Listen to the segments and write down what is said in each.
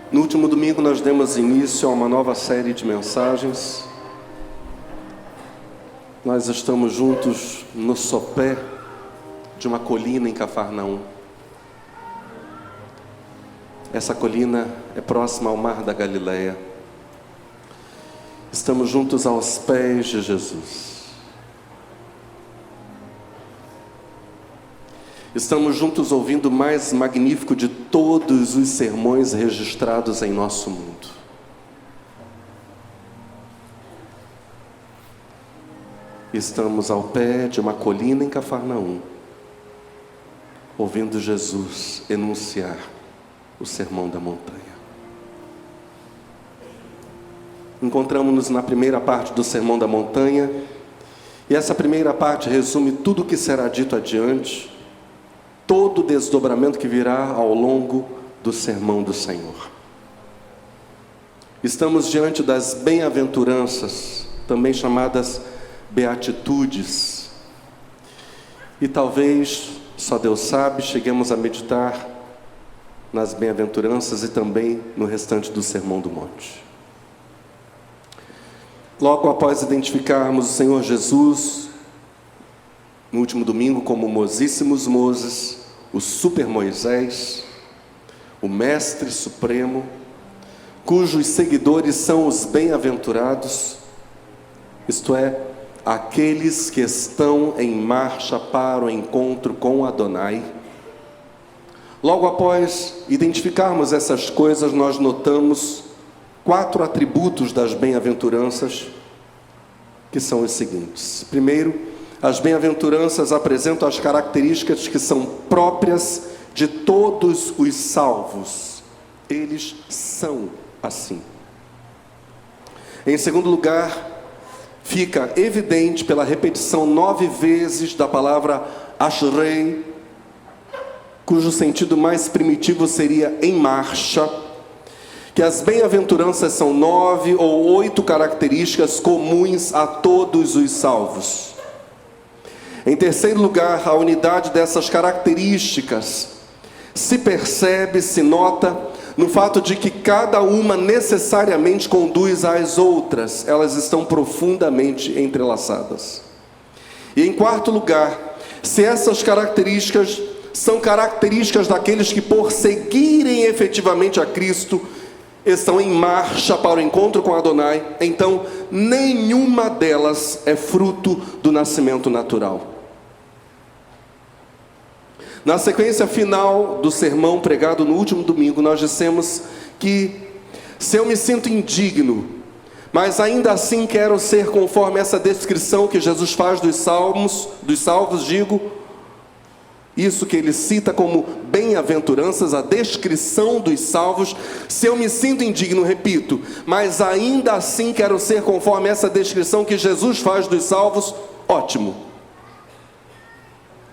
No último domingo nós demos início a uma nova série de mensagens. Nós estamos juntos no sopé de uma colina em Cafarnaum. Essa colina é próxima ao Mar da Galileia. Estamos juntos aos pés de Jesus. Estamos juntos ouvindo o mais magnífico de todos os sermões registrados em nosso mundo. Estamos ao pé de uma colina em Cafarnaum, ouvindo Jesus enunciar o Sermão da Montanha. Encontramos-nos na primeira parte do Sermão da Montanha, e essa primeira parte resume tudo o que será dito adiante, todo o desdobramento que virá ao longo do Sermão do Senhor. Estamos diante das bem-aventuranças, também chamadas beatitudes, e talvez, só Deus sabe, cheguemos a meditar nas bem-aventuranças e também no restante do Sermão do Monte. Logo após identificarmos o Senhor Jesus, no último domingo, como o Mosíssimos Moses, o Super Moisés, o Mestre Supremo, cujos seguidores são os bem-aventurados, isto é, aqueles que estão em marcha para o encontro com Adonai. Logo após identificarmos essas coisas, nós notamos 4 atributos das bem-aventuranças, que são os seguintes. Primeiro, as bem-aventuranças apresentam as características que são próprias de todos os salvos. Eles são assim. Em segundo lugar, fica evidente pela repetição 9 vezes da palavra Ashrei, cujo sentido mais primitivo seria em marcha, que as bem-aventuranças são 9 ou 8 características comuns a todos os salvos. Em terceiro lugar, a unidade dessas características se percebe, se nota, no fato de que cada uma necessariamente conduz às outras. Elas estão profundamente entrelaçadas. E em quarto lugar, se essas características são características daqueles que, por seguirem efetivamente a Cristo, estão em marcha para o encontro com Adonai, então nenhuma delas é fruto do nascimento natural. Na sequência final do sermão pregado no último domingo, nós dissemos que se eu me sinto indigno, mas ainda assim quero ser conforme essa descrição que Jesus faz dos salvos, digo, isso que ele cita como bem-aventuranças, a descrição dos salvos. Se eu me sinto indigno, repito, mas ainda assim quero ser conforme essa descrição que Jesus faz dos salvos, ótimo.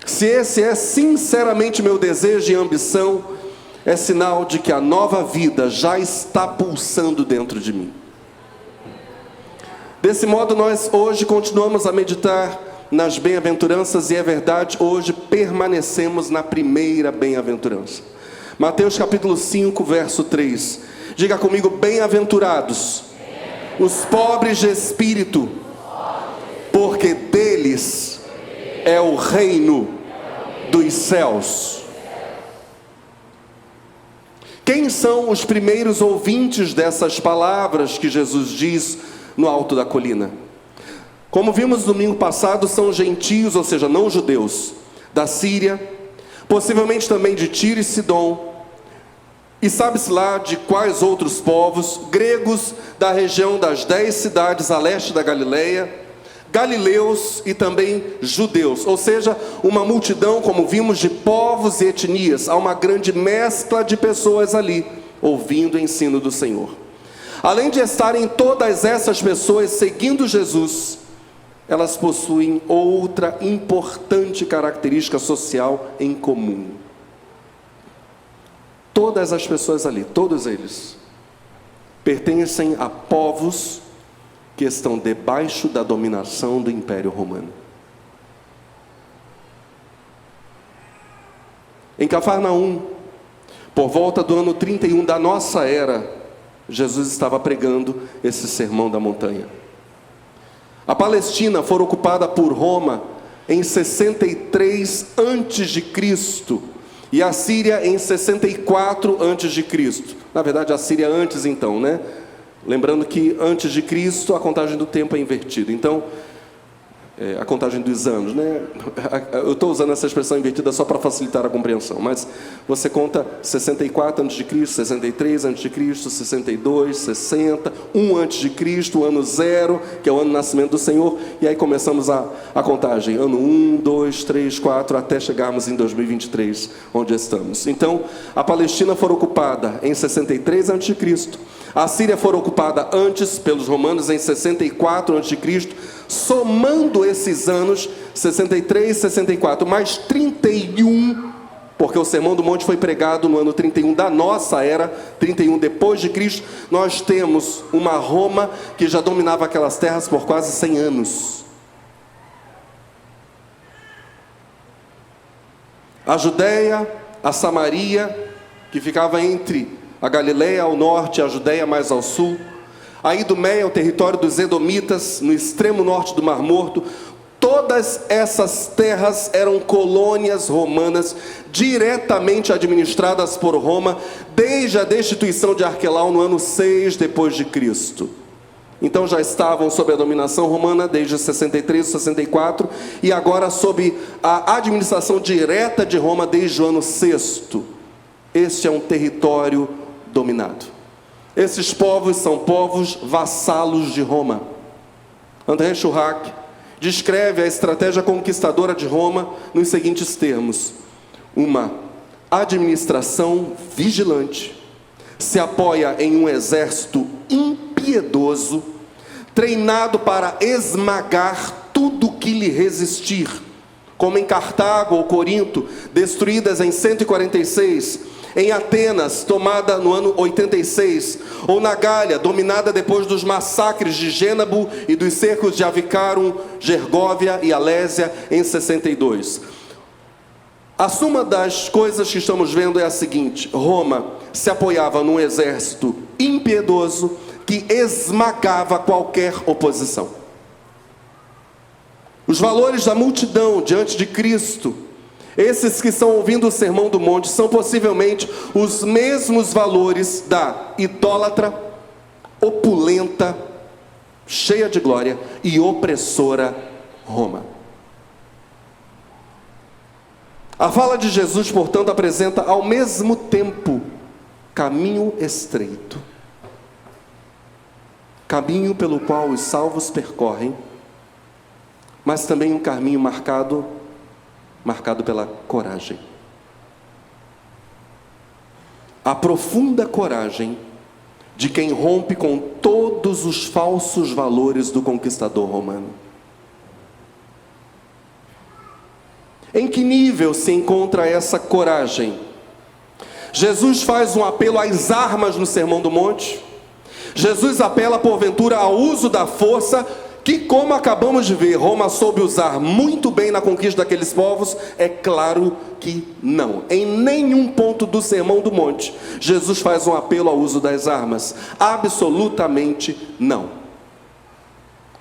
Se esse é sinceramente meu desejo e ambição, é sinal de que a nova vida já está pulsando dentro de mim. Desse modo, nós hoje continuamos a meditar nas bem-aventuranças, e é verdade, hoje permanecemos na primeira bem-aventurança. Mateus capítulo 5, verso 3. Diga comigo: bem-aventurados os pobres de espírito, porque deles é o reino dos céus. Quem são os primeiros ouvintes dessas palavras que Jesus diz no alto da colina? Como vimos no domingo passado, são gentios, ou seja, não judeus, da Síria, possivelmente também de Tiro e Sidom, e sabe-se lá de quais outros povos, gregos da região das 10 cidades a leste da Galileia, galileus e também judeus, ou seja, uma multidão, como vimos, de povos e etnias. Há uma grande mescla de pessoas ali, ouvindo o ensino do Senhor. Além de estarem todas essas pessoas seguindo Jesus, elas possuem outra importante característica social em comum. Todas as pessoas ali, todos eles, pertencem a povos que estão debaixo da dominação do Império Romano. Em Cafarnaum, Por volta do ano 31 da nossa era, Jesus estava pregando esse sermão da montanha. A Palestina foi ocupada por Roma em 63 a.C. e a Síria em 64 a.C. Na verdade, a Síria antes então, né? Lembrando que antes de Cristo a contagem do tempo é invertida. Então, a contagem dos anos, né? Eu estou usando essa expressão invertida só para facilitar a compreensão, mas você conta 64 a.C., 63 a.C., 62, 60, 1 a.C., o ano 0, que é o ano do nascimento do Senhor, e aí começamos a contagem, ano 1, 2, 3, 4, até chegarmos em 2023, onde estamos. Então, a Palestina foi ocupada em 63 a.C., a Síria foi ocupada antes pelos romanos em 64 a.C., somando esses anos, 63, 64, mais 31, porque o Sermão do Monte foi pregado no ano 31 da nossa era, 31 depois de Cristo, nós temos uma Roma que já dominava aquelas terras por quase 100 anos. A Judéia, a Samaria, que ficava entre a Galileia ao norte e a Judéia mais ao sul, a Idumeia, o território dos Edomitas, no extremo norte do Mar Morto, todas essas terras eram colônias romanas, diretamente administradas por Roma, desde a destituição de Arquelau no ano 6 depois de Cristo. Então já estavam sob a dominação romana desde 63, 64, e agora sob a administração direta de Roma desde o ano 6º. Este é um território dominado. Esses povos são povos vassalos de Roma. André Schurach descreve a estratégia conquistadora de Roma nos seguintes termos: uma administração vigilante, se apoia em um exército impiedoso, treinado para esmagar tudo que lhe resistir, como em Cartago ou Corinto, destruídas em 146, em Atenas, tomada no ano 86, ou na Gália, dominada depois dos massacres de Gênabo e dos cercos de Avicarum, Gergóvia e Alésia em 62. A suma das coisas que estamos vendo é a seguinte: Roma se apoiava num exército impiedoso que esmagava qualquer oposição. Os valores da multidão diante de Cristo, esses que estão ouvindo o Sermão do Monte, são possivelmente os mesmos valores da idólatra, opulenta, cheia de glória e opressora Roma. A fala de Jesus, portanto, apresenta ao mesmo tempo caminho estreito, caminho pelo qual os salvos percorrem, mas também um caminho marcado pela coragem. A profunda coragem de quem rompe com todos os falsos valores do conquistador romano. Em que nível se encontra essa coragem? Jesus faz um apelo às armas no Sermão do Monte. Jesus apela, porventura, ao uso da força, que, como acabamos de ver, Roma soube usar muito bem na conquista daqueles povos? É claro que não. Em nenhum ponto do Sermão do Monte, Jesus faz um apelo ao uso das armas. Absolutamente não.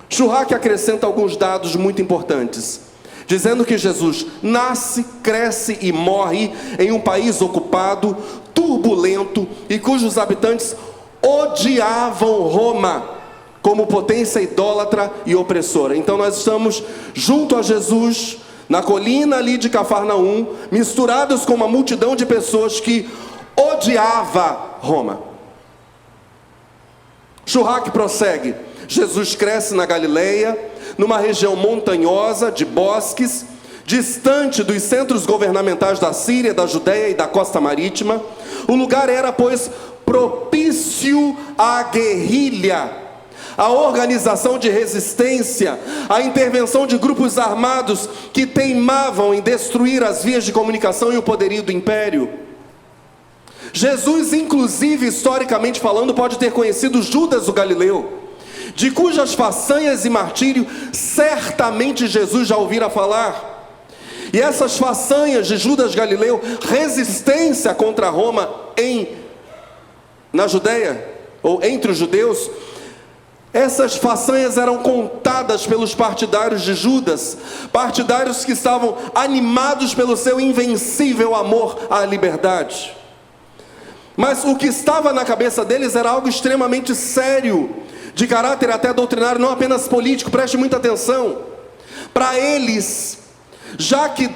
Schurach acrescenta alguns dados muito importantes, dizendo que Jesus nasce, cresce e morre em um país ocupado, turbulento, e cujos habitantes odiavam Roma como potência idólatra e opressora. Então nós estamos junto a Jesus, na colina ali de Cafarnaum, misturados com uma multidão de pessoas que odiava Roma. Schurach prossegue: Jesus cresce na Galileia, numa região montanhosa de bosques, distante dos centros governamentais da Síria, da Judéia e da costa marítima. O lugar era, pois, propício à guerrilha, a organização de resistência, a intervenção de grupos armados que teimavam em destruir as vias de comunicação e o poderio do império. Jesus, inclusive, historicamente falando, pode ter conhecido Judas o Galileu, de cujas façanhas e martírio certamente Jesus já ouvira falar. E essas façanhas de Judas Galileu, resistência contra Roma, na Judéia, ou entre os judeus, essas façanhas eram contadas pelos partidários de Judas, partidários que estavam animados pelo seu invencível amor à liberdade. Mas o que estava na cabeça deles era algo extremamente sério, de caráter até doutrinário, não apenas político. Preste muita atenção. Para eles, já que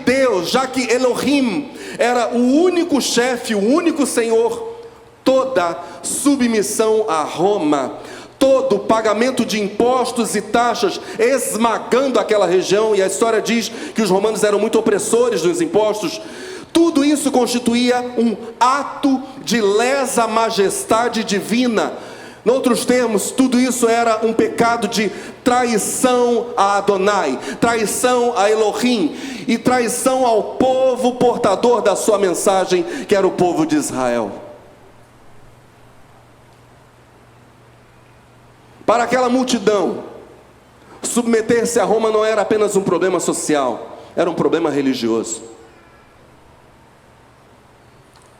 Elohim era o único chefe, o único Senhor, toda submissão a Roma, todo pagamento de impostos e taxas esmagando aquela região, e a história diz que os romanos eram muito opressores nos impostos, tudo isso constituía um ato de lesa majestade divina. Em outros termos, tudo isso era um pecado de traição a Adonai, traição a Elohim e traição ao povo portador da sua mensagem, que era o povo de Israel. Para aquela multidão, submeter-se a Roma não era apenas um problema social, era um problema religioso.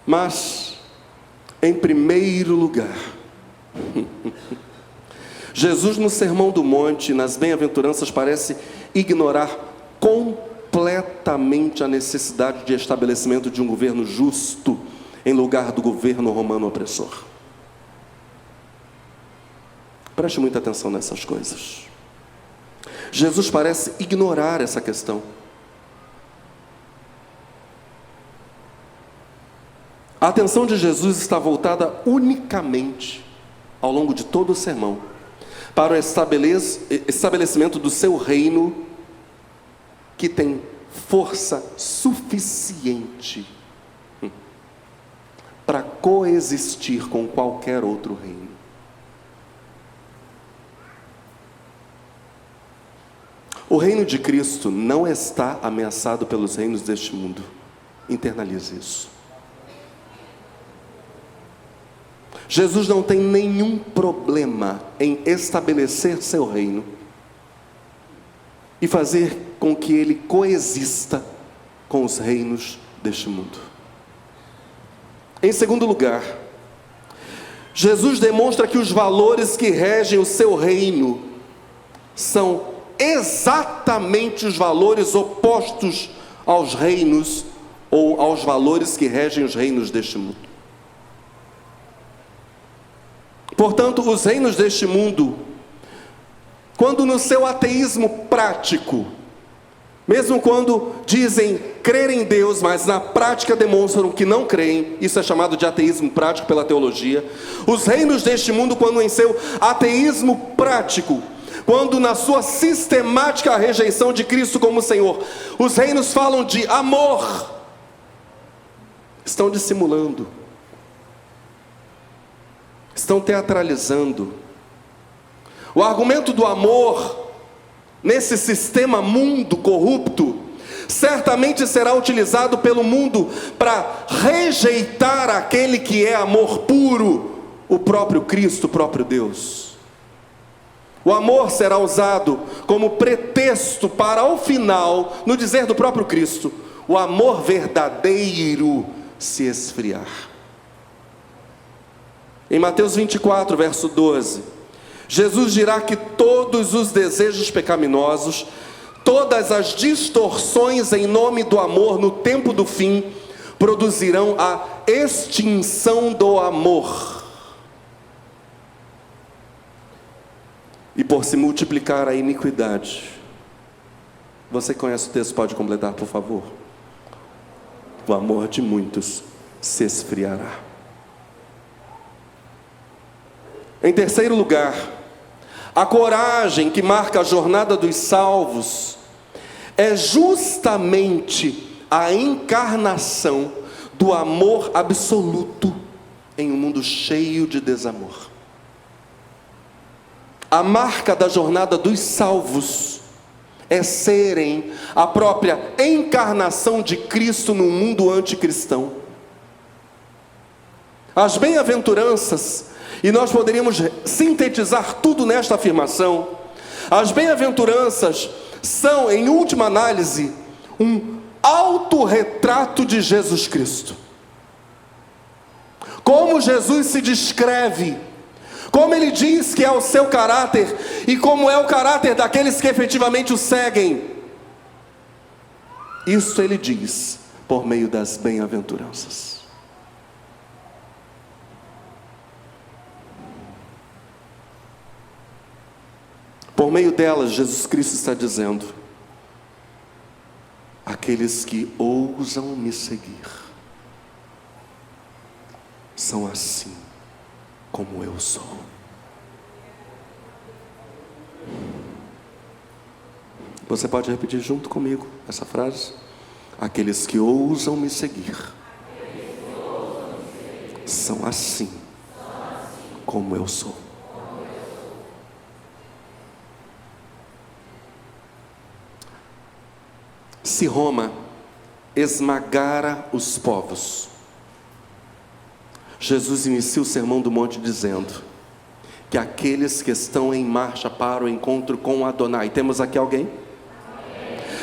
Mas, em primeiro lugar, Jesus no Sermão do Monte, nas bem-aventuranças, parece ignorar completamente a necessidade de estabelecimento de um governo justo em lugar do governo romano opressor. Preste muita atenção nessas coisas. Jesus parece ignorar essa questão. A atenção de Jesus está voltada unicamente, ao longo de todo o sermão, para o estabelecimento do seu reino, que tem força suficiente para coexistir com qualquer outro reino. O reino de Cristo não está ameaçado pelos reinos deste mundo. Internalize isso. Jesus não tem nenhum problema em estabelecer seu reino e fazer com que ele coexista com os reinos deste mundo. Em segundo lugar, Jesus demonstra que os valores que regem o seu reino são exatamente os valores opostos aos reinos ou aos valores que regem os reinos deste mundo. Portanto, os reinos deste mundo, quando no seu ateísmo prático, mesmo quando dizem crer em Deus, mas na prática demonstram que não creem, isso é chamado de ateísmo prático pela teologia. Os reinos deste mundo, quando em seu ateísmo prático, quando na sua sistemática rejeição de Cristo como Senhor, os reinos falam de amor, estão dissimulando, estão teatralizando. O argumento do amor, nesse sistema mundo corrupto, certamente será utilizado pelo mundo para rejeitar aquele que é amor puro, o próprio Cristo, o próprio Deus. O amor será usado como pretexto para, ao final, no dizer do próprio Cristo, o amor verdadeiro se esfriar. Em Mateus 24, verso 12, Jesus dirá que todos os desejos pecaminosos, todas as distorções em nome do amor no tempo do fim, produzirão a extinção do amor. E por se multiplicar a iniquidade, você conhece o texto, pode completar, por favor? O amor de muitos se esfriará. Em terceiro lugar, a coragem que marca a jornada dos salvos é justamente a encarnação do amor absoluto em um mundo cheio de desamor. A marca da jornada dos salvos é serem a própria encarnação de Cristo no mundo anticristão. As bem-aventuranças, e nós poderíamos sintetizar tudo nesta afirmação, as bem-aventuranças são, em última análise, um autorretrato de Jesus Cristo. como Jesus se descreve, como ele diz que é o seu caráter e como é o caráter daqueles que efetivamente o seguem. Isso ele diz por meio das bem-aventuranças. Por meio delas, Jesus Cristo está dizendo: aqueles que ousam me seguir são assim como eu sou. Você pode repetir junto comigo essa frase? Aqueles que ousam me seguir são assim como eu sou. Se Roma esmagara os povos, Jesus inicia o Sermão do Monte dizendo que aqueles que estão em marcha para o encontro com Adonai, temos aqui alguém?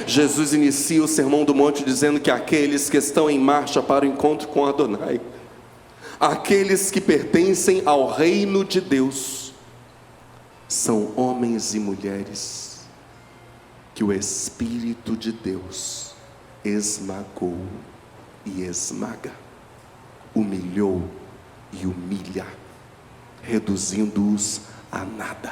Jesus inicia o Sermão do Monte dizendo que aqueles que estão em marcha para o encontro com Adonai, aqueles que pertencem ao reino de Deus, são homens e mulheres que o Espírito de Deus esmagou e esmaga, humilhou e humilha, reduzindo-os a nada.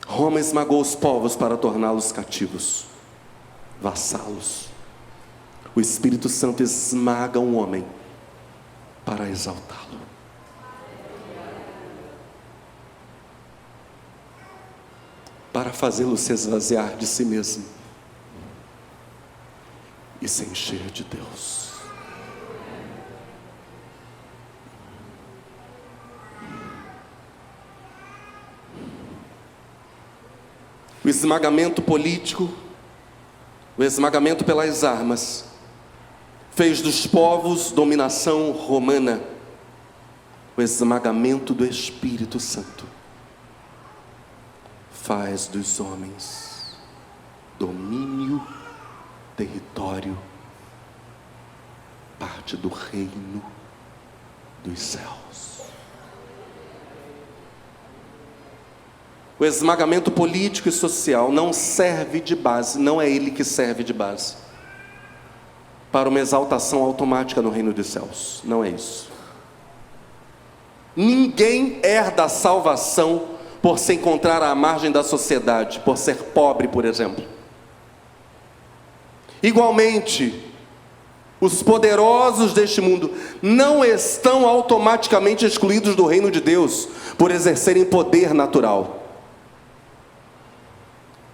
Roma esmagou os povos para torná-los cativos, vassalos. O Espírito Santo esmaga um homem para exaltá-lo. Para fazê-lo se esvaziar de si mesmo e se encher de Deus. O esmagamento político, o esmagamento pelas armas, fez dos povos dominação romana. O esmagamento do Espírito Santo faz dos homens domínio, território, parte do reino dos céus. O esmagamento político e social não serve de base, não é ele que serve de base para uma exaltação automática no reino dos céus, não é isso. Ninguém herda a salvação por se encontrar à margem da sociedade, por ser pobre, por exemplo. Igualmente, os poderosos deste mundo não estão automaticamente excluídos do reino de Deus por exercerem poder natural.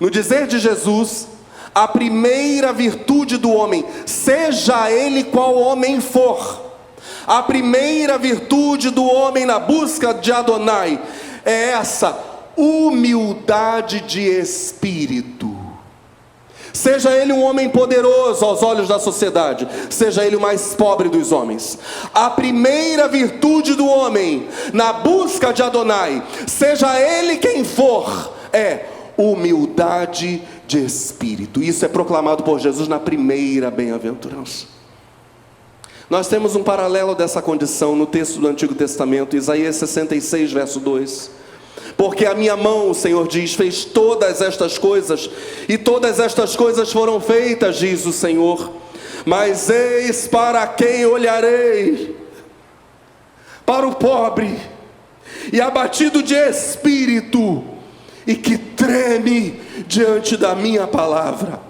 No dizer de Jesus, a primeira virtude do homem, seja ele qual homem for, a primeira virtude do homem na busca de Adonai é essa: humildade de espírito. Seja ele um homem poderoso aos olhos da sociedade, seja ele o mais pobre dos homens, a primeira virtude do homem na busca de Adonai, seja ele quem for, é humildade de espírito. Isso é proclamado por Jesus na primeira bem-aventurança. Nós temos um paralelo dessa condição no texto do Antigo Testamento, Isaías 66, verso 2. Porque a minha mão, o Senhor diz, fez todas estas coisas, e todas estas coisas foram feitas, diz o Senhor. Mas eis para quem olharei: para o pobre e abatido de espírito, e que treme diante da minha palavra.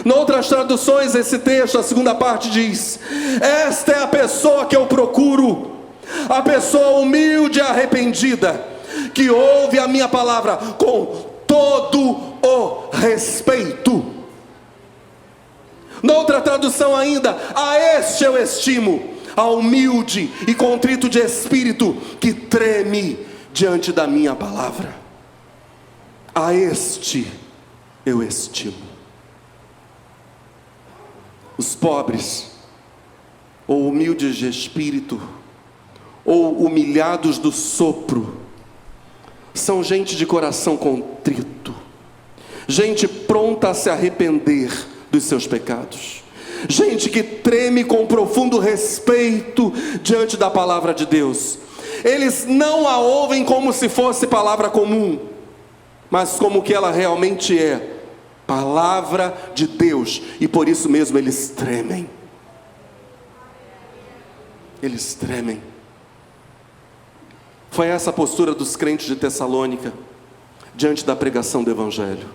Noutras traduções, esse texto, a segunda parte diz: esta é a pessoa que eu procuro, a pessoa humilde e arrependida, que ouve a minha palavra com todo o respeito. Noutra tradução ainda: a este eu estimo, a humilde e contrito de espírito, que treme diante da minha palavra. A este eu estimo. Os pobres, ou humildes de espírito, ou humilhados do sopro, são gente de coração contrito, gente pronta a se arrepender dos seus pecados, gente que treme com profundo respeito diante da palavra de Deus. Eles não a ouvem como se fosse palavra comum, mas como que ela realmente é, palavra de Deus, e por isso mesmo eles tremem. Eles tremem. Foi essa a postura dos crentes de Tessalônica diante da pregação do Evangelho.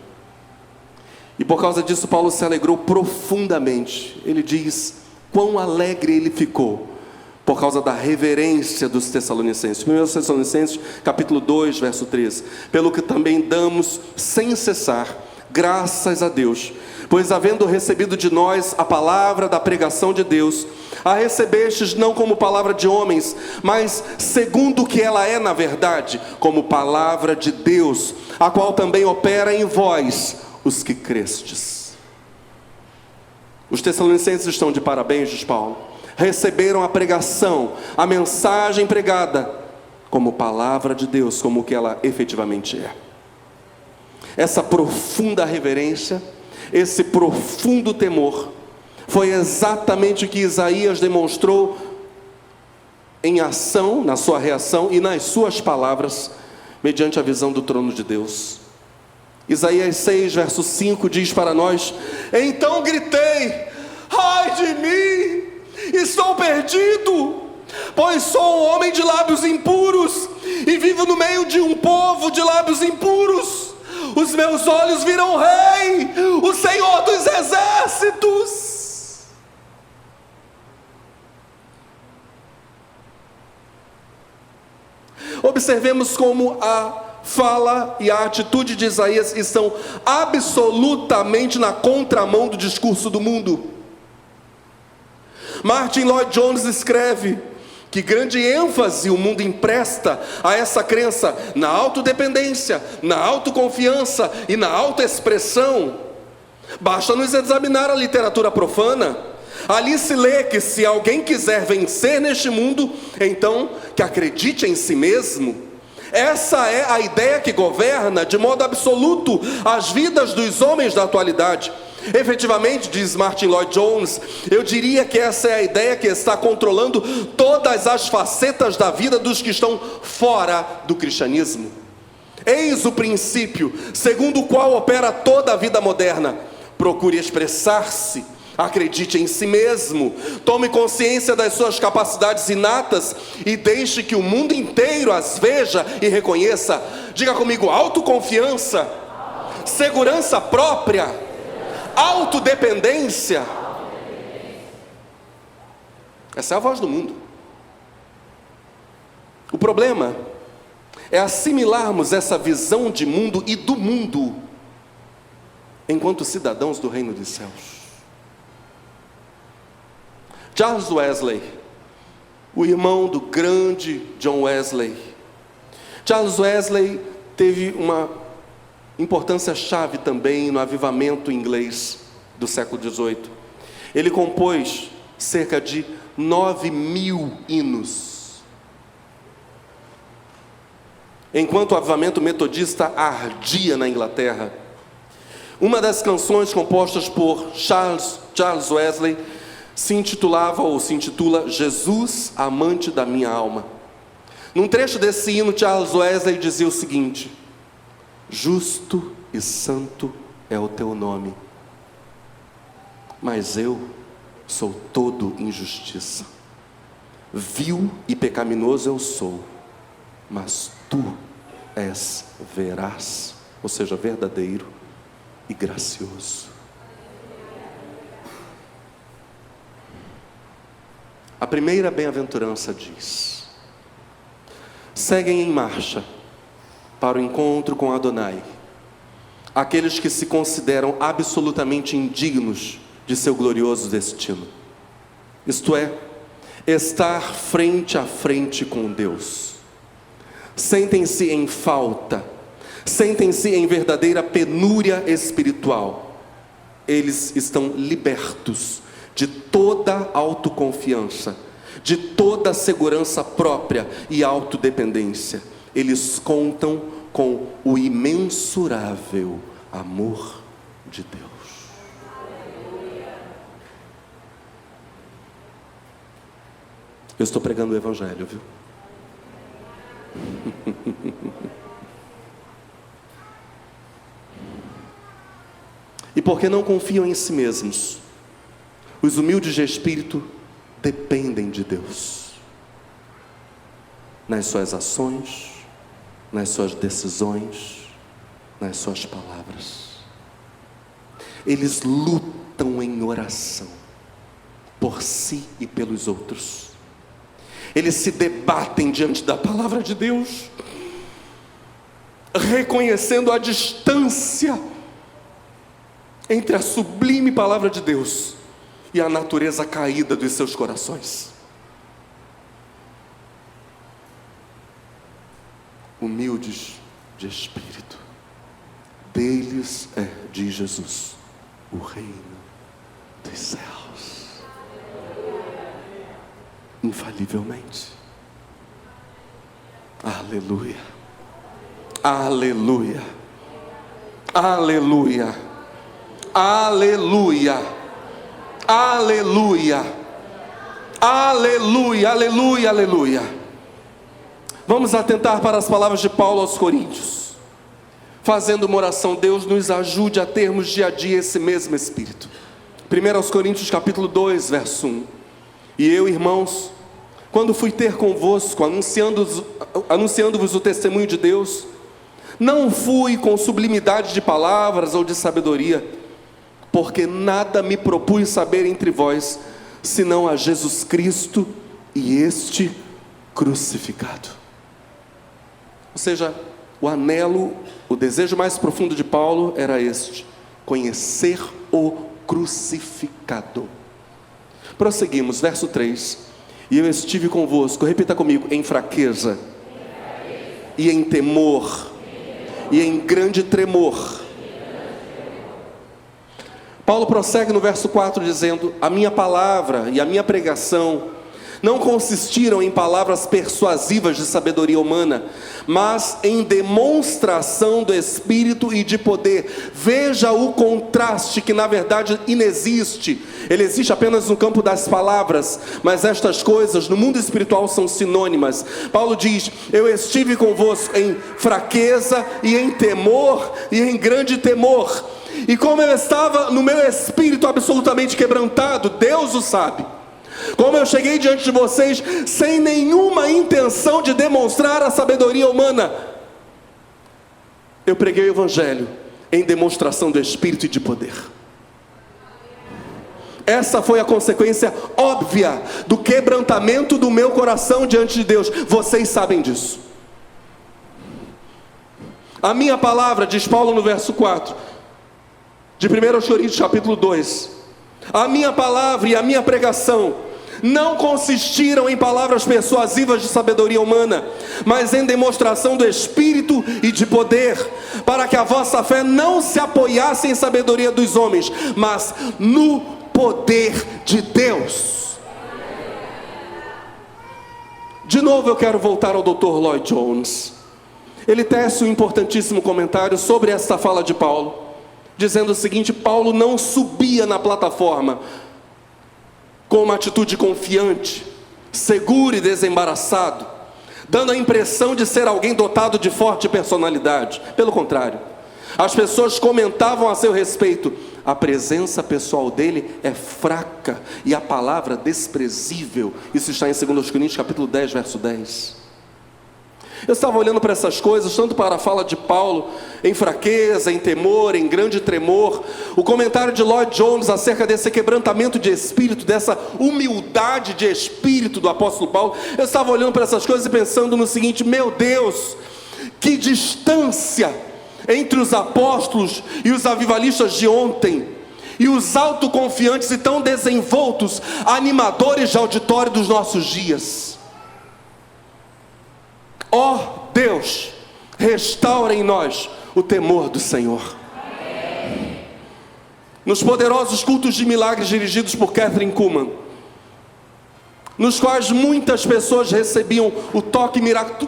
E por causa disso Paulo se alegrou profundamente. Ele diz quão alegre ele ficou por causa da reverência dos Tessalonicenses. 1 Tessalonicenses capítulo 2, verso 13. Pelo que também damos sem cessar graças a Deus, pois havendo recebido de nós a palavra da pregação de Deus, a recebestes não como palavra de homens, mas segundo o que ela é na verdade, como palavra de Deus, a qual também opera em vós, os que crestes. Os Tessalonicenses estão de parabéns, diz Paulo. Receberam a pregação, a mensagem pregada, como palavra de Deus, como que ela efetivamente é. Essa profunda reverência, esse profundo temor, foi exatamente o que Isaías demonstrou em ação, na sua reação e nas suas palavras, mediante a visão do trono de Deus. Isaías 6, verso 5 diz para nós: então gritei, ai de mim, estou perdido, pois sou um homem de lábios impuros, e vivo no meio de um povo de lábios impuros. Os meus olhos viram o Rei, o Senhor dos exércitos. Observemos como a fala e a atitude de Isaías estão absolutamente na contramão do discurso do mundo. Martin Lloyd Jones escreve que grande ênfase o mundo empresta a essa crença na autodependência, na autoconfiança e na autoexpressão. Basta nos examinar a literatura profana. Ali se lê que se alguém quiser vencer neste mundo, então que acredite em si mesmo. Essa é a ideia que governa de modo absoluto as vidas dos homens da atualidade. Efetivamente, diz Martin Lloyd Jones, eu diria que essa é a ideia que está controlando todas as facetas da vida dos que estão fora do cristianismo. Eis o princípio segundo o qual opera toda a vida moderna. Procure expressar-se, acredite em si mesmo, tome consciência das suas capacidades inatas e deixe que o mundo inteiro as veja e reconheça. Diga comigo: autoconfiança, segurança própria, autodependência. Essa é a voz do mundo. O problema é assimilarmos essa visão de mundo e do mundo enquanto cidadãos do reino dos céus. Charles Wesley, o irmão do grande John Wesley. Charles Wesley teve uma importância chave também no avivamento inglês do século XVIII. Ele compôs cerca de 9.000 hinos. Enquanto o avivamento metodista ardia na Inglaterra, uma das canções compostas por Charles Wesley se intitula Jesus, amante da minha alma. Num trecho desse hino, Charles Wesley dizia o seguinte: justo e santo é o teu nome, mas eu sou todo injustiça. Vil e pecaminoso eu sou, mas tu és veraz, ou seja, verdadeiro e gracioso. A primeira bem-aventurança diz: seguem em marcha para o encontro com Adonai aqueles que se consideram absolutamente indignos de seu glorioso destino, isto é, estar frente a frente com Deus. Sentem-se em falta, sentem-se em verdadeira penúria espiritual. Eles estão libertos de toda autoconfiança, de toda segurança própria e autodependência. Eles contam com o imensurável amor de Deus. Eu estou pregando o Evangelho, viu? E porque não confiam em si mesmos, os humildes de espírito dependem de Deus, nas suas ações, nas suas decisões, nas suas palavras. Eles lutam em oração, por si e pelos outros. Eles se debatem diante da palavra de Deus, reconhecendo a distância entre a sublime palavra de Deus e a natureza caída dos seus corações. Humildes de espírito, deles é, diz Jesus, o reino dos céus. Infalivelmente. Aleluia. Aleluia. Aleluia. Aleluia. Aleluia. Aleluia. Aleluia. Aleluia. Vamos atentar para as palavras de Paulo aos Coríntios, fazendo uma oração. Deus nos ajude a termos dia a dia esse mesmo Espírito. 1 aos Coríntios capítulo 2, verso 1. E eu, irmãos, quando fui ter convosco, anunciando-vos o testemunho de Deus, não fui com sublimidade de palavras ou de sabedoria, porque nada me propus saber entre vós, senão a Jesus Cristo e este crucificado. Ou seja, o anelo, o desejo mais profundo de Paulo era este: conhecer o crucificado. Prosseguimos, verso 3. E eu estive convosco, repita comigo, em fraqueza, e em temor, e em grande tremor. Paulo prossegue no verso 4 dizendo: a minha palavra e a minha pregação não consistiram em palavras persuasivas de sabedoria humana, mas em demonstração do Espírito e de poder. Veja o contraste que na verdade inexiste. Ele existe apenas no campo das palavras, mas estas coisas no mundo espiritual são sinônimas. Paulo diz: eu estive convosco em fraqueza e em temor e em grande temor. E como eu estava no meu espírito absolutamente quebrantado, Deus o sabe. Como eu cheguei diante de vocês sem nenhuma intenção de demonstrar a sabedoria humana, eu preguei o Evangelho em demonstração do Espírito e de poder. Essa foi a consequência óbvia do quebrantamento do meu coração diante de Deus. Vocês sabem disso. A minha palavra, diz Paulo no verso 4 de 1 Coríntios capítulo 2, a minha palavra e a minha pregação não consistiram em palavras persuasivas de sabedoria humana, mas em demonstração do Espírito e de poder, para que a vossa fé não se apoiasse em sabedoria dos homens, mas no poder de Deus. De novo eu quero voltar ao Dr. Lloyd Jones. Ele tece um importantíssimo comentário sobre esta fala de Paulo, dizendo o seguinte: Paulo não subia na plataforma com uma atitude confiante, seguro e desembaraçado, dando a impressão de ser alguém dotado de forte personalidade. Pelo contrário, as pessoas comentavam a seu respeito: a presença pessoal dele é fraca e a palavra desprezível. Isso está em 2 Coríntios capítulo 10, verso 10. Eu estava olhando para essas coisas, tanto para a fala de Paulo, em fraqueza, em temor, em grande tremor, o comentário de Lloyd Jones acerca desse quebrantamento de espírito, dessa humildade de espírito do apóstolo Paulo. Eu estava olhando para essas coisas e pensando no seguinte: meu Deus, que distância entre os apóstolos e os avivalistas de ontem, e os autoconfiantes e tão desenvoltos animadores de auditório dos nossos dias. Ó Deus, restaura em nós o temor do Senhor. Nos poderosos cultos de milagres dirigidos por Kathryn Kuhlman, nos quais muitas pessoas recebiam o toque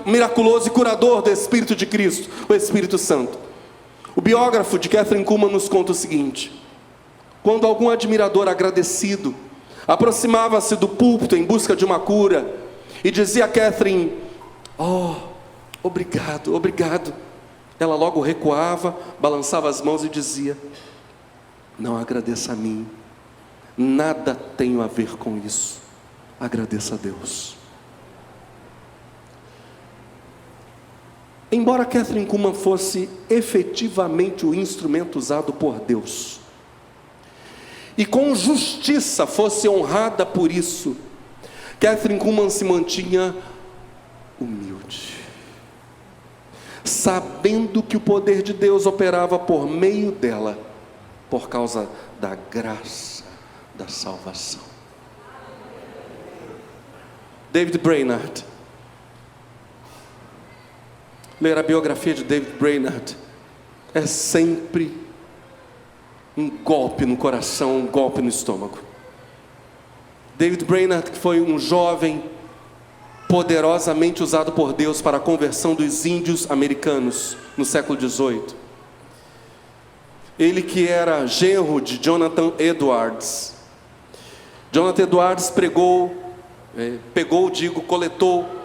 miraculoso e curador do Espírito de Cristo, o Espírito Santo, O biógrafo de Kathryn Kuhlman nos conta o seguinte: quando algum admirador agradecido aproximava-se do púlpito em busca de uma cura e dizia a Kathryn: "Oh, obrigado, obrigado", ela logo recuava, balançava as mãos e dizia: "Não agradeça a mim, nada tenho a ver com isso, agradeça a Deus." Embora Kathryn Kuhlman fosse efetivamente o instrumento usado por Deus, e com justiça fosse honrada por isso, Kathryn Kuhlman se mantinha humilde, sabendo que o poder de Deus operava por meio dela, por causa da graça da salvação. David Brainerd. Ler a biografia de David Brainerd é sempre um golpe no coração, um golpe no estômago. David Brainerd, que foi um jovem poderosamente usado por Deus para a conversão dos índios americanos no século XVIII. Ele que era genro de Jonathan Edwards. Jonathan Edwards coletou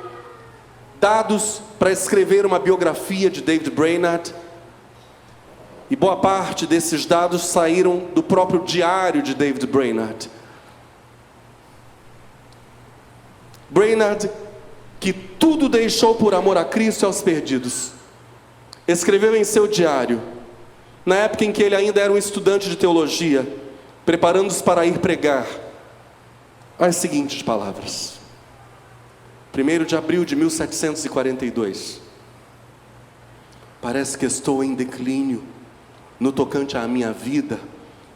dados para escrever uma biografia de David Brainerd, e boa parte desses dados saíram do próprio diário de David Brainerd. Brainerd, que tudo deixou por amor a Cristo e aos perdidos, escreveu em seu diário, na época em que ele ainda era um estudante de teologia, preparando-se para ir pregar, as seguintes palavras: 1º de abril de 1742. Parece que estou em declínio no tocante à minha vida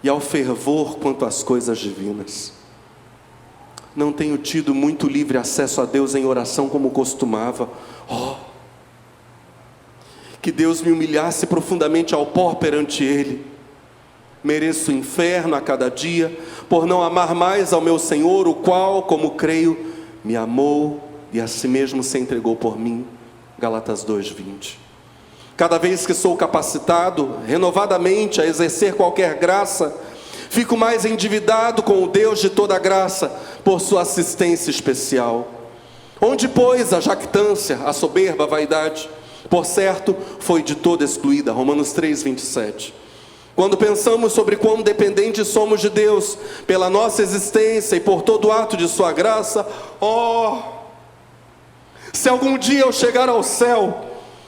e ao fervor quanto às coisas divinas. Não tenho tido muito livre acesso a Deus em oração como costumava. Que Deus me humilhasse profundamente ao pó perante Ele. Mereço o inferno a cada dia, por não amar mais ao meu Senhor, o qual, como creio, me amou e a si mesmo se entregou por mim. Gálatas 2:20. Cada vez que sou capacitado renovadamente a exercer qualquer graça, fico mais endividado com o Deus de toda graça, por sua assistência especial. Onde, pois, a jactância, a soberba, a vaidade? Por certo, foi de toda excluída. Romanos 3:27. Quando pensamos sobre quão dependentes somos de Deus, pela nossa existência e por todo ato de sua graça, se algum dia eu chegar ao céu,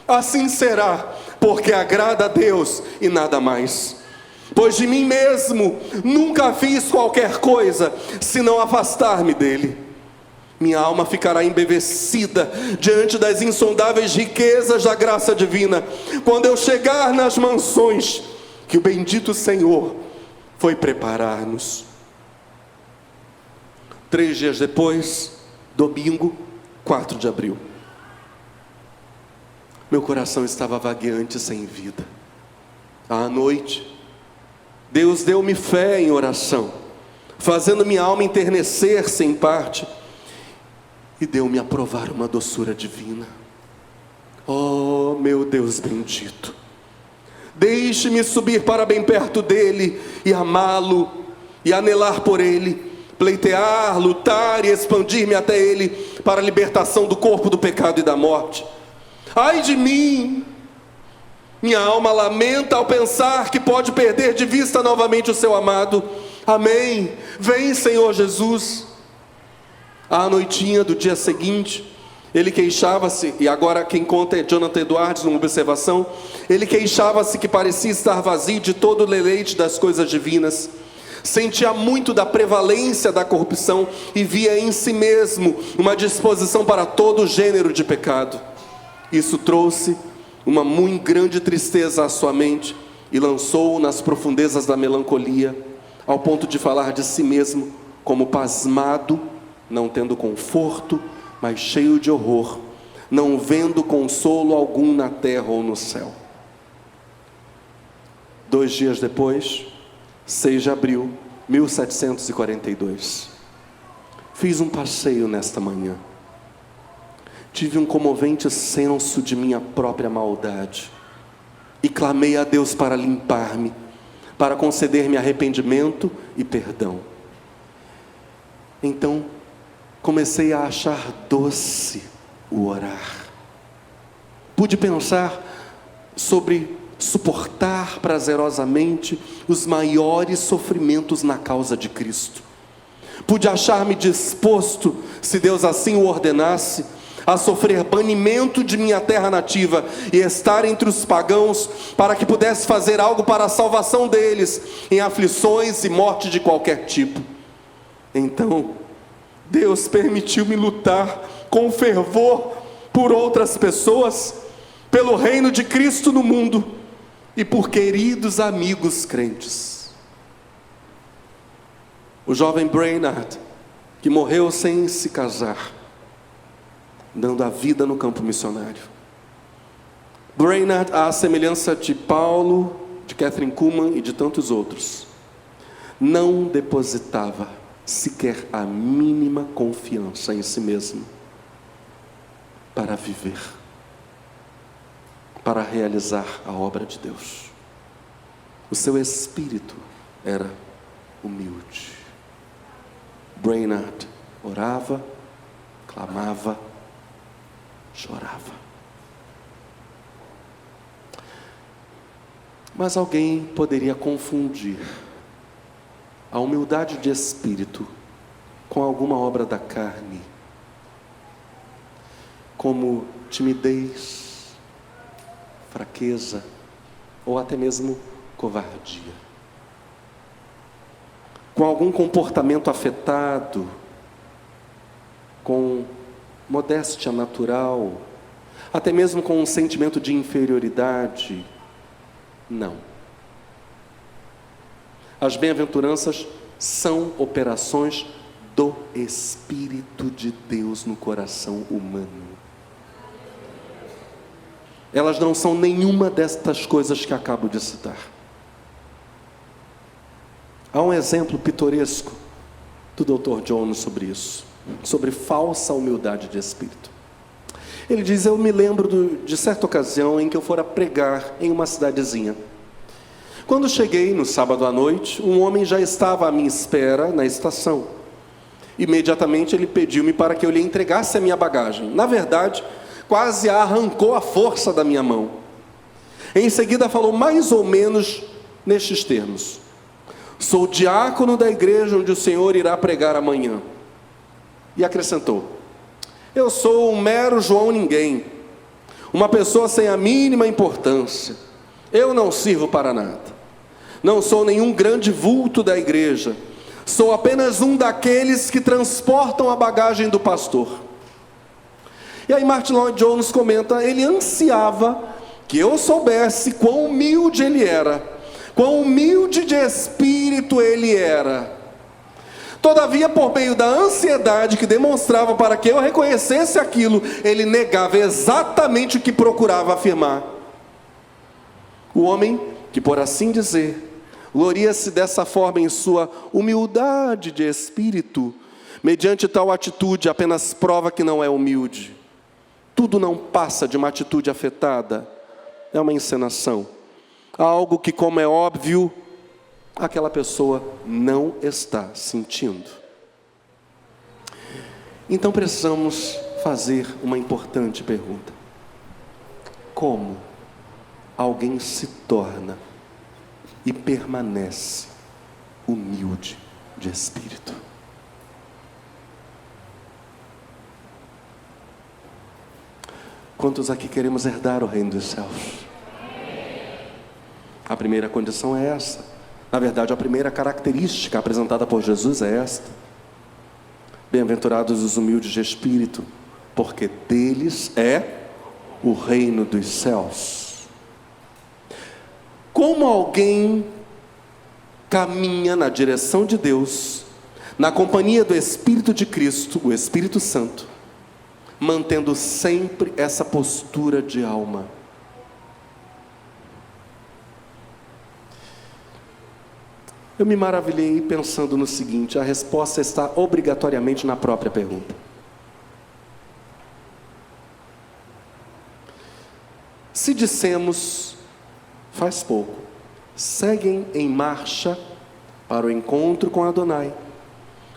assim será, porque agrada a Deus e nada mais. Pois de mim mesmo nunca fiz qualquer coisa, senão afastar-me dele. Minha alma ficará embevecida diante das insondáveis riquezas da graça divina, quando eu chegar nas mansões que o bendito Senhor foi preparar-nos. 3 dias depois, domingo, 4 de abril. Meu coração estava vagueante, sem vida. À noite, Deus deu-me fé em oração, fazendo minha alma enternecer-se em parte, e deu-me a provar uma doçura divina. Oh, meu Deus bendito, deixe-me subir para bem perto dele, e amá-lo, e anelar por ele, pleitear, lutar e expandir-me até ele, para a libertação do corpo do pecado e da morte. Ai de mim! Minha alma lamenta ao pensar que pode perder de vista novamente o seu amado. Amém. Vem, Senhor Jesus. À noitinha do dia seguinte, ele queixava-se, e agora quem conta é Jonathan Edwards, numa observação, ele queixava-se que parecia estar vazio de todo o deleite das coisas divinas. Sentia muito da prevalência da corrupção e via em si mesmo uma disposição para todo gênero de pecado. Isso trouxe uma muito grande tristeza à sua mente e lançou-o nas profundezas da melancolia, ao ponto de falar de si mesmo como pasmado, não tendo conforto, mas cheio de horror, não vendo consolo algum na terra ou no céu. 2 dias depois, 6 de abril de 1742, fiz um passeio nesta manhã. Tive um comovente senso de minha própria maldade e clamei a Deus para limpar-me, para conceder-me arrependimento e perdão. Então, comecei a achar doce o orar. Pude pensar sobre suportar prazerosamente os maiores sofrimentos na causa de Cristo. Pude achar-me disposto, se Deus assim o ordenasse, a sofrer banimento de minha terra nativa e estar entre os pagãos, para que pudesse fazer algo para a salvação deles, em aflições e morte de qualquer tipo. Então, Deus permitiu-me lutar com fervor por outras pessoas, pelo reino de Cristo no mundo e por queridos amigos crentes. O jovem Brainerd, que morreu sem se casar, dando a vida no campo missionário. Brainerd, à semelhança de Paulo, de Kathryn Kuhlman e de tantos outros, não depositava sequer a mínima confiança em si mesmo para viver, para realizar a obra de Deus. O seu espírito era humilde. Brainerd orava, clamava, chorava. Mas alguém poderia confundir a humildade de espírito com alguma obra da carne, como timidez, fraqueza ou até mesmo covardia, com algum comportamento afetado, com modéstia natural, até mesmo com um sentimento de inferioridade. Não. As bem-aventuranças são operações do Espírito de Deus no coração humano. Elas não são nenhuma destas coisas que acabo de citar. Há um exemplo pitoresco do Dr. Jones sobre isso, sobre falsa humildade de espírito. Ele diz: eu me lembro de certa ocasião em que eu fora pregar em uma cidadezinha. Quando cheguei no sábado à noite, um homem já estava à minha espera na estação. Imediatamente ele pediu-me para que eu lhe entregasse a minha bagagem. Na verdade, quase arrancou a força da minha mão. Em seguida falou mais ou menos nestes termos: sou diácono da igreja onde o senhor irá pregar amanhã. E acrescentou: eu sou um mero João Ninguém, uma pessoa sem a mínima importância. Eu não sirvo para nada. Não sou nenhum grande vulto da igreja. Sou apenas um daqueles que transportam a bagagem do pastor. E aí Martin Lloyd Jones comenta: ele ansiava que eu soubesse quão humilde ele era, quão humilde de espírito ele era. Todavia, por meio da ansiedade que demonstrava para que eu reconhecesse aquilo, ele negava exatamente o que procurava afirmar. O homem que, por assim dizer, gloria-se dessa forma em sua humildade de espírito, mediante tal atitude apenas prova que não é humilde. Tudo não passa de uma atitude afetada, é uma encenação, algo que, como é óbvio, aquela pessoa não está sentindo. Então precisamos fazer uma importante pergunta: como alguém se torna e permanece humilde de espírito? Quantos aqui queremos herdar o reino dos céus? A primeira condição é essa. Na verdade, a primeira característica apresentada por Jesus é esta: bem-aventurados os humildes de espírito, porque deles é o reino dos céus. Como alguém caminha na direção de Deus, na companhia do Espírito de Cristo, o Espírito Santo, mantendo sempre essa postura de alma? Eu me maravilhei pensando no seguinte: a resposta está obrigatoriamente na própria pergunta. Se dissemos faz pouco, seguem em marcha para o encontro com Adonai.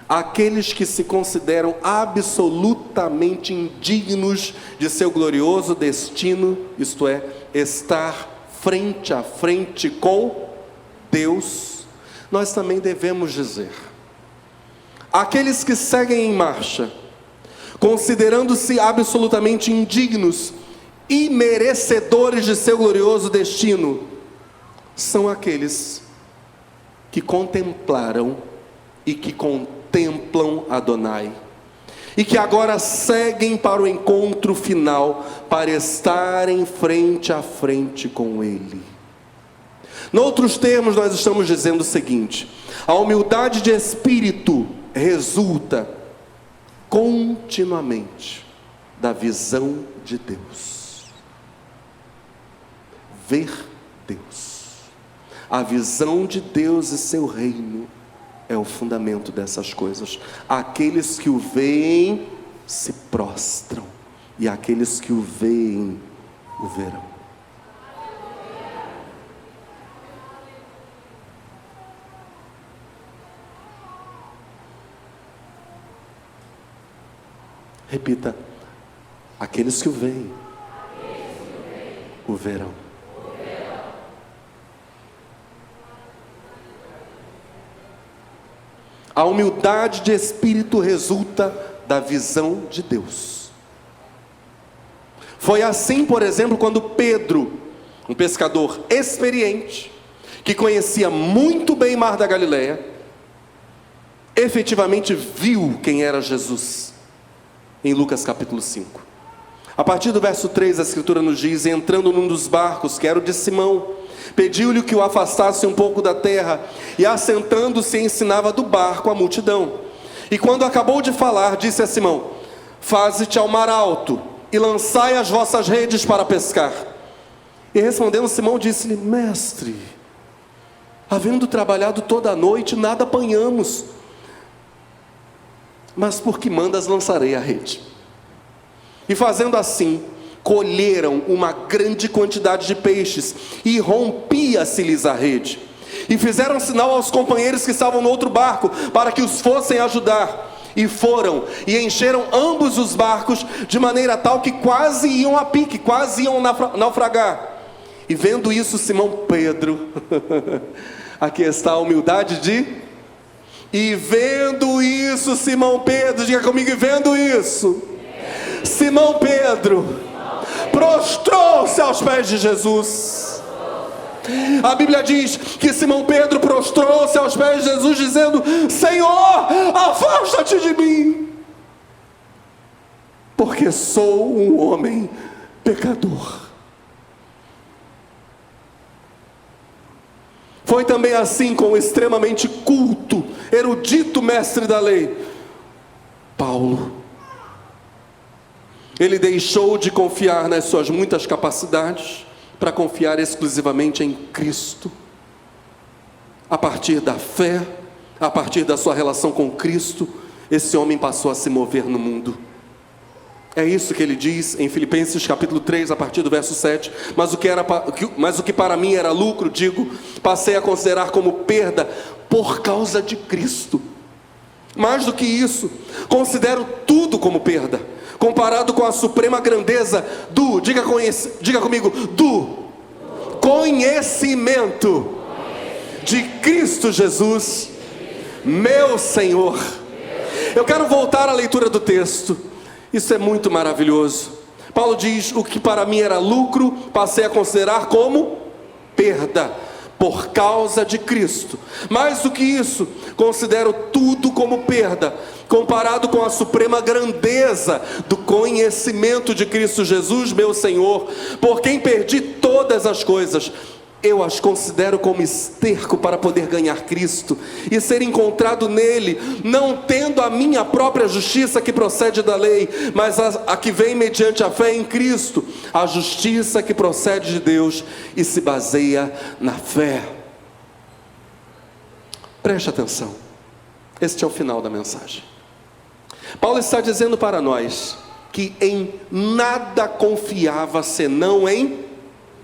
Aqueles que se consideram absolutamente indignos de seu glorioso destino, isto é, estar frente a frente com Deus, nós também devemos dizer: aqueles que seguem em marcha, considerando-se absolutamente indignos e merecedores de seu glorioso destino, são aqueles que contemplaram e que contemplam Adonai, e que agora seguem para o encontro final, para estarem frente a frente com Ele. Noutros termos, nós estamos dizendo o seguinte: a humildade de espírito resulta continuamente da visão de Deus. Ver Deus. A visão de Deus e seu reino é o fundamento dessas coisas. Aqueles que o veem se prostram, e aqueles que o veem o verão. Repita: aqueles que o veem o verão. A humildade de espírito resulta da visão de Deus. Foi assim, por exemplo, quando Pedro, um pescador experiente, que conhecia muito bem o mar da Galileia, efetivamente viu quem era Jesus, em Lucas capítulo 5. A partir do verso 3, a Escritura nos diz: entrando num dos barcos, que era o de Simão, pediu-lhe que o afastasse um pouco da terra, e assentando-se ensinava do barco a multidão. E quando acabou de falar, disse a Simão: faze-te ao mar alto, e lançai as vossas redes para pescar. E respondendo Simão, disse-lhe: mestre, havendo trabalhado toda a noite, nada apanhamos, mas por que mandas, lançarei a rede. E fazendo assim, colheram uma grande quantidade de peixes, e rompia-se-lhes a rede. E fizeram sinal aos companheiros que estavam no outro barco, para que os fossem ajudar. E foram, e encheram ambos os barcos, de maneira tal que quase iam a pique, quase iam naufragar. E vendo isso, Simão Pedro, aqui está a humildade de... E vendo isso, Simão Pedro, diga comigo: e vendo isso, Simão Pedro prostrou-se aos pés de Jesus. A Bíblia diz que Simão Pedro prostrou-se aos pés de Jesus, dizendo: Senhor, afasta-te de mim, porque sou um homem pecador. Foi também assim com o extremamente culto, erudito mestre da lei, Paulo. Ele deixou de confiar nas suas muitas capacidades para confiar exclusivamente em Cristo. A partir da fé, a partir da sua relação com Cristo, esse homem passou a se mover no mundo. É isso que ele diz em Filipenses capítulo 3, a partir do verso 7. Mas o que para mim era lucro, digo, passei a considerar como perda por causa de Cristo. Mais do que isso, considero tudo como perda, comparado com a suprema grandeza do, diga comigo, do conhecimento de Cristo Jesus, meu Senhor. Eu quero voltar à leitura do texto. Isso é muito maravilhoso. Paulo diz: o que para mim era lucro, passei a considerar como perda, por causa de Cristo. Mais do que isso, considero tudo como perda, comparado com a suprema grandeza do conhecimento de Cristo Jesus, meu Senhor, por quem perdi todas as coisas. Eu as considero como esterco para poder ganhar Cristo e ser encontrado nele, não tendo a minha própria justiça que procede da lei, mas a que vem mediante a fé em Cristo, a justiça que procede de Deus e se baseia na fé. Preste atenção, este é o final da mensagem. Paulo está dizendo para nós que em nada confiava senão em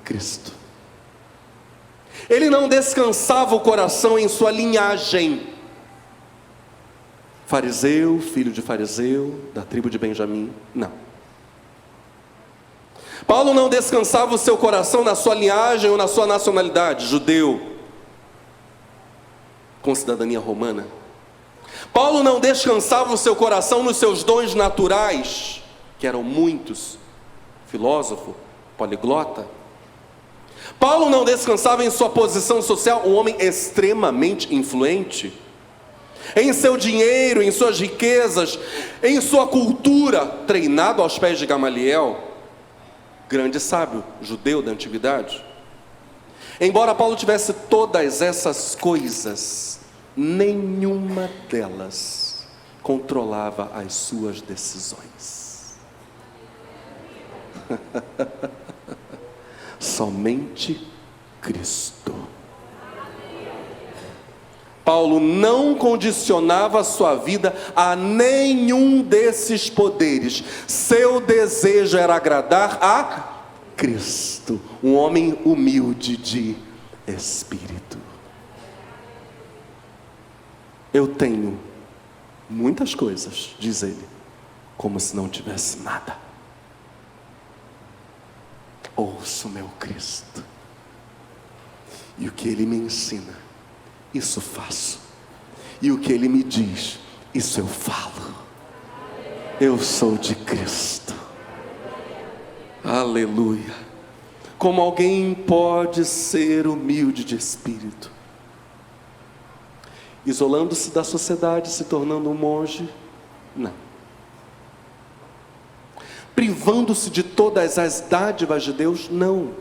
Cristo. Ele não descansava o coração em sua linhagem. Fariseu, filho de fariseu, da tribo de Benjamim, não. Paulo não descansava o seu coração na sua linhagem ou na sua nacionalidade, judeu, com cidadania romana. Paulo não descansava o seu coração nos seus dons naturais, que eram muitos, filósofo, poliglota. Paulo não descansava em sua posição social, um homem extremamente influente, em seu dinheiro, em suas riquezas, em sua cultura, treinado aos pés de Gamaliel, grande sábio, judeu da antiguidade. Embora Paulo tivesse todas essas coisas, nenhuma delas controlava as suas decisões. Somente Cristo. Paulo não condicionava a sua vida a nenhum desses poderes. Seu desejo era agradar a Cristo, um homem humilde de espírito. Eu tenho muitas coisas, diz ele, como se não tivesse nada. Ouço meu Cristo, e o que Ele me ensina, isso faço, e o que Ele me diz, isso eu falo. Eu sou de Cristo. Aleluia. Como alguém pode ser humilde de espírito? Isolando-se da sociedade, se tornando um monge? Não. Privando-se de todas as dádivas de Deus? Não.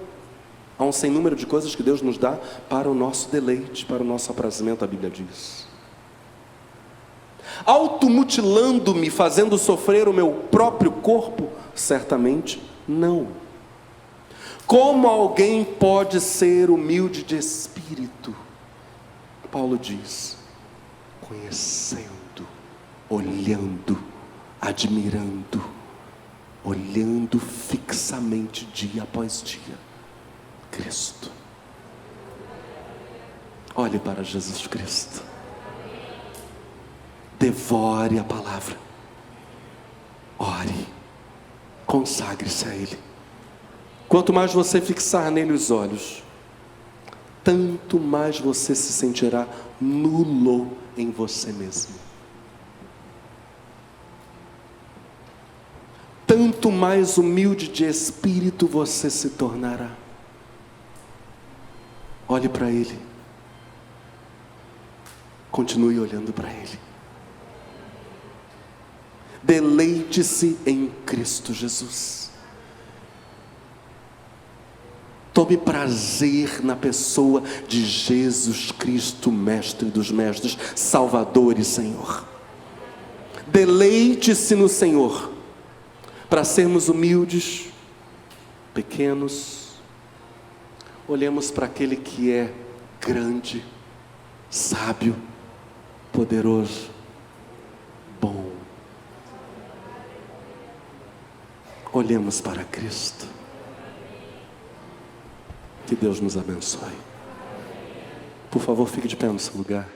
Há um sem número de coisas que Deus nos dá para o nosso deleite, para o nosso aprazimento, a Bíblia diz. Automutilando-me, fazendo sofrer o meu próprio corpo? Certamente não. Como alguém pode ser humilde de espírito? Paulo diz: conhecendo, olhando, admirando, olhando fixamente dia após dia, Cristo. Olhe para Jesus Cristo. Devore a palavra. Ore. Consagre-se a Ele. Quanto mais você fixar nele os olhos, tanto mais você se sentirá nulo em você mesmo. Tanto mais humilde de espírito você se tornará. Olhe para Ele. Continue olhando para Ele. Deleite-se em Cristo Jesus. Tome prazer na pessoa de Jesus Cristo, Mestre dos Mestres, Salvador e Senhor. Deleite-se no Senhor, para sermos humildes, pequenos. Olhemos para aquele que é grande, sábio, poderoso, bom. Olhemos para Cristo. Que Deus nos abençoe. Por favor, fique de pé no seu lugar.